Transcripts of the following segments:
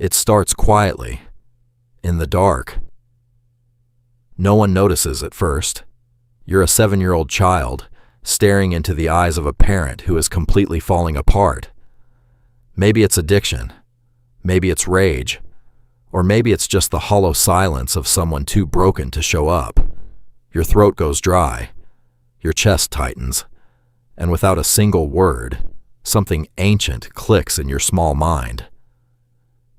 It starts quietly, in the dark. No one notices at first. You're a 7-year-old child, staring into the eyes of a parent who is completely falling apart. Maybe it's addiction, maybe it's rage, or maybe it's just the hollow silence of someone too broken to show up. Your throat goes dry, your chest tightens, and without a single word, something ancient clicks in your small mind.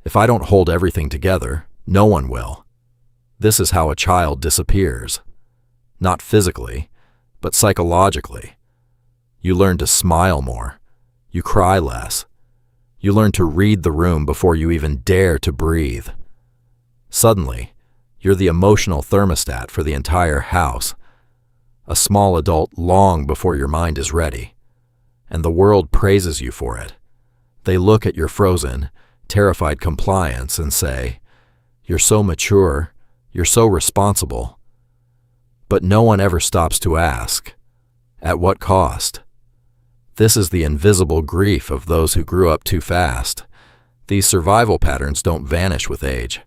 If I don't hold everything together, no one will. This is how a child disappears. Not physically, but psychologically. You learn to smile more. You cry less. You learn to read the room before you even dare to breathe. Suddenly, you're the emotional thermostat for the entire house. A small adult long before your mind is ready. And the world praises you for it. They look at your frozen, terrified compliance and say, "You're so mature, you're so responsible." But no one ever stops to ask, at what cost? This is the invisible grief of those who grew up too fast. These survival patterns don't vanish with age.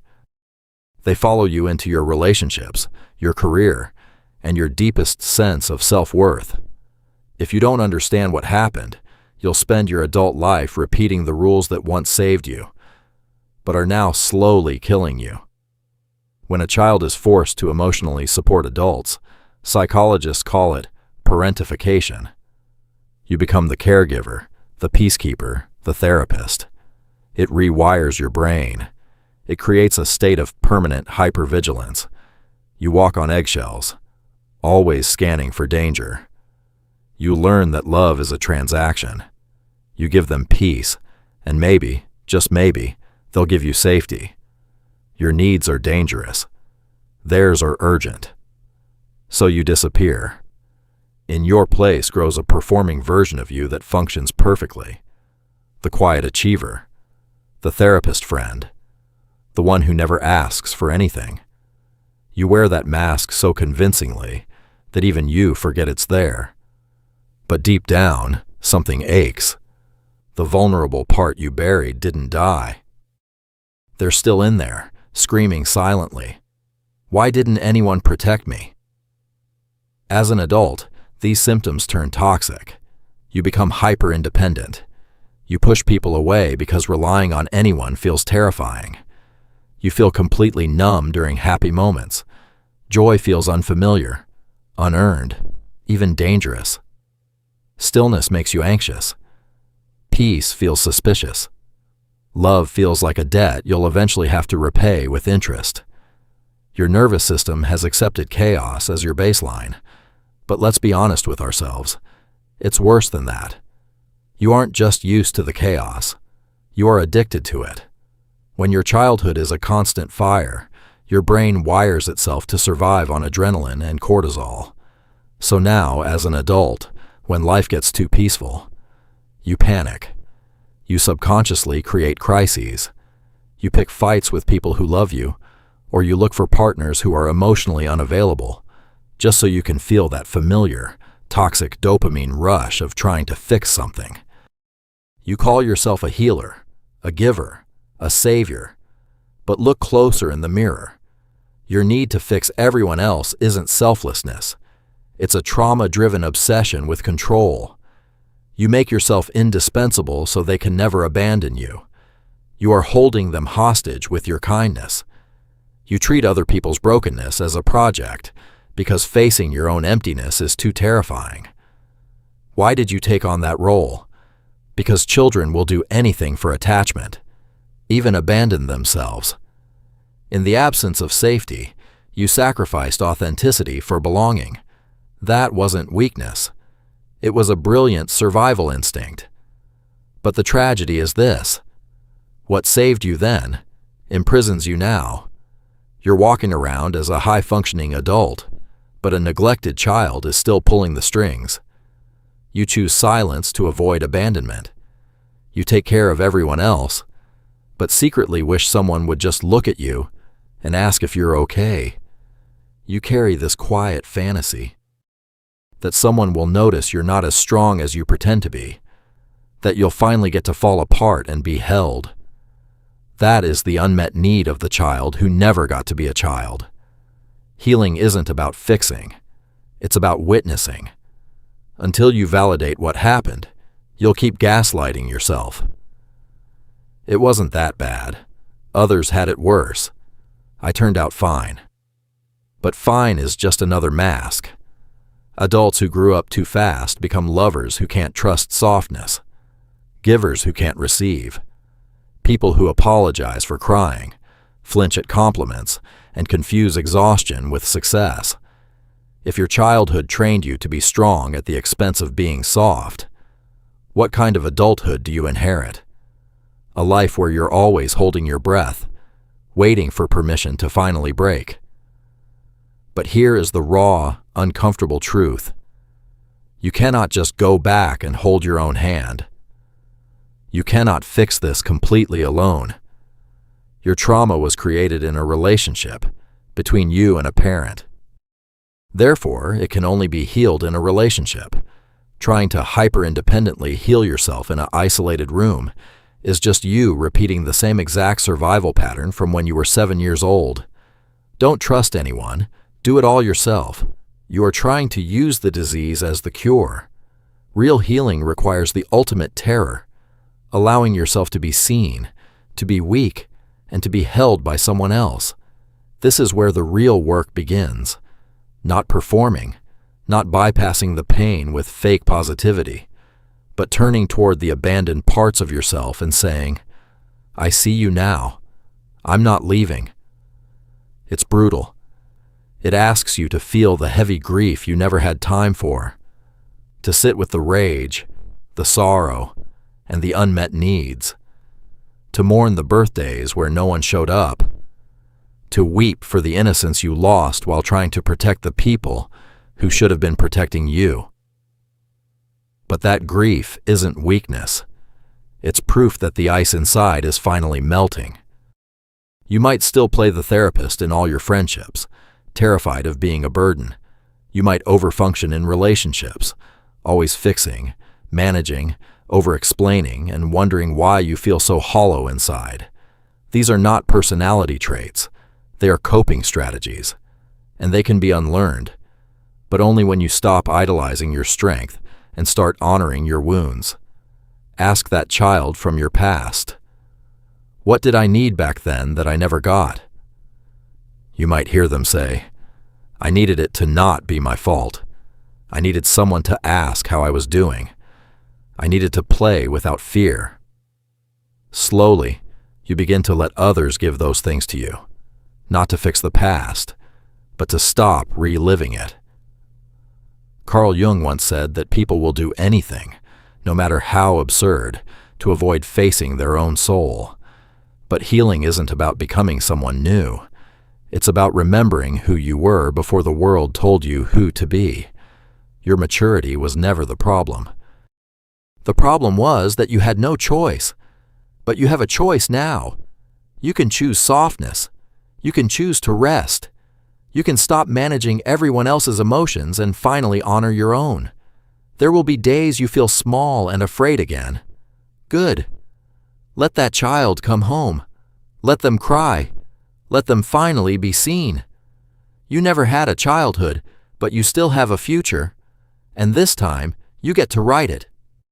They follow you into your relationships, your career, and your deepest sense of self-worth. If you don't understand what happened, you'll spend your adult life repeating the rules that once saved you, but are now slowly killing you. When a child is forced to emotionally support adults, psychologists call it parentification. You become the caregiver, the peacekeeper, the therapist. It rewires your brain. It creates a state of permanent hypervigilance. You walk on eggshells, always scanning for danger. You learn that love is a transaction. You give them peace, and maybe, just maybe, they'll give you safety. Your needs are dangerous. Theirs are urgent. So you disappear. In your place grows a performing version of you that functions perfectly. The quiet achiever, the therapist friend, the one who never asks for anything. You wear that mask so convincingly that even you forget it's there. But deep down, something aches. The vulnerable part you buried didn't die. They're still in there, screaming silently. Why didn't anyone protect me? As an adult, these symptoms turn toxic. You become hyper-independent. You push people away because relying on anyone feels terrifying. You feel completely numb during happy moments. Joy feels unfamiliar, unearned, even dangerous. Stillness makes you anxious. Peace feels suspicious. Love feels like a debt you'll eventually have to repay with interest. Your nervous system has accepted chaos as your baseline. But let's be honest with ourselves. It's worse than that. You aren't just used to the chaos. You are addicted to it. When your childhood is a constant fire, your brain wires itself to survive on adrenaline and cortisol. So now, as an adult, when life gets too peaceful, you panic. You subconsciously create crises. You pick fights with people who love you, or you look for partners who are emotionally unavailable, just so you can feel that familiar, toxic dopamine rush of trying to fix something. You call yourself a healer, a giver, a savior, but look closer in the mirror. Your need to fix everyone else isn't selflessness. It's a trauma-driven obsession with control. You make yourself indispensable so they can never abandon you. You are holding them hostage with your kindness. You treat other people's brokenness as a project because facing your own emptiness is too terrifying. Why did you take on that role? Because children will do anything for attachment, even abandon themselves. In the absence of safety, you sacrificed authenticity for belonging. That wasn't weakness. It was a brilliant survival instinct. But the tragedy is this. What saved you then imprisons you now. You're walking around as a high-functioning adult, but a neglected child is still pulling the strings. You choose silence to avoid abandonment. You take care of everyone else, but secretly wish someone would just look at you and ask if you're okay. You carry this quiet fantasy that someone will notice you're not as strong as you pretend to be, that you'll finally get to fall apart and be held. That is the unmet need of the child who never got to be a child. Healing isn't about fixing. It's about witnessing. Until you validate what happened, you'll keep gaslighting yourself. It wasn't that bad. Others had it worse. I turned out fine. But fine is just another mask. Adults who grew up too fast become lovers who can't trust softness, givers who can't receive, people who apologize for crying, flinch at compliments, and confuse exhaustion with success. If your childhood trained you to be strong at the expense of being soft, what kind of adulthood do you inherit? A life where you're always holding your breath, waiting for permission to finally break. But here is the raw, uncomfortable truth. You cannot just go back and hold your own hand. You cannot fix this completely alone. Your trauma was created in a relationship between you and a parent. Therefore, it can only be healed in a relationship. Trying to hyper-independently heal yourself in an isolated room is just you repeating the same exact survival pattern from when you were 7 years old. Don't trust anyone. Do it all yourself. You are trying to use the disease as the cure. Real healing requires the ultimate terror, allowing yourself to be seen, to be weak, and to be held by someone else. This is where the real work begins. Not performing, not bypassing the pain with fake positivity, but turning toward the abandoned parts of yourself and saying, I see you now. I'm not leaving. It's brutal. It asks you to feel the heavy grief you never had time for, to sit with the rage, the sorrow, and the unmet needs, to mourn the birthdays where no one showed up, to weep for the innocence you lost while trying to protect the people who should have been protecting you. But that grief isn't weakness. It's proof that the ice inside is finally melting. You might still play the therapist in all your friendships, terrified of being a burden. You might overfunction in relationships, always fixing, managing, over-explaining, and wondering why you feel so hollow inside. These are not personality traits. They are coping strategies, and they can be unlearned, but only when you stop idolizing your strength and start honoring your wounds. Ask that child from your past, what did I need back then that I never got? You might hear them say, I needed it to not be my fault. I needed someone to ask how I was doing. I needed to play without fear. Slowly, you begin to let others give those things to you, not to fix the past, but to stop reliving it. Carl Jung once said that people will do anything, no matter how absurd, to avoid facing their own soul. But healing isn't about becoming someone new. It's about remembering who you were before the world told you who to be. Your maturity was never the problem. The problem was that you had no choice. But you have a choice now. You can choose softness. You can choose to rest. You can stop managing everyone else's emotions and finally honor your own. There will be days you feel small and afraid again. Good. Let that child come home. Let them cry. Let them finally be seen. You never had a childhood, but you still have a future. And this time, you get to write it.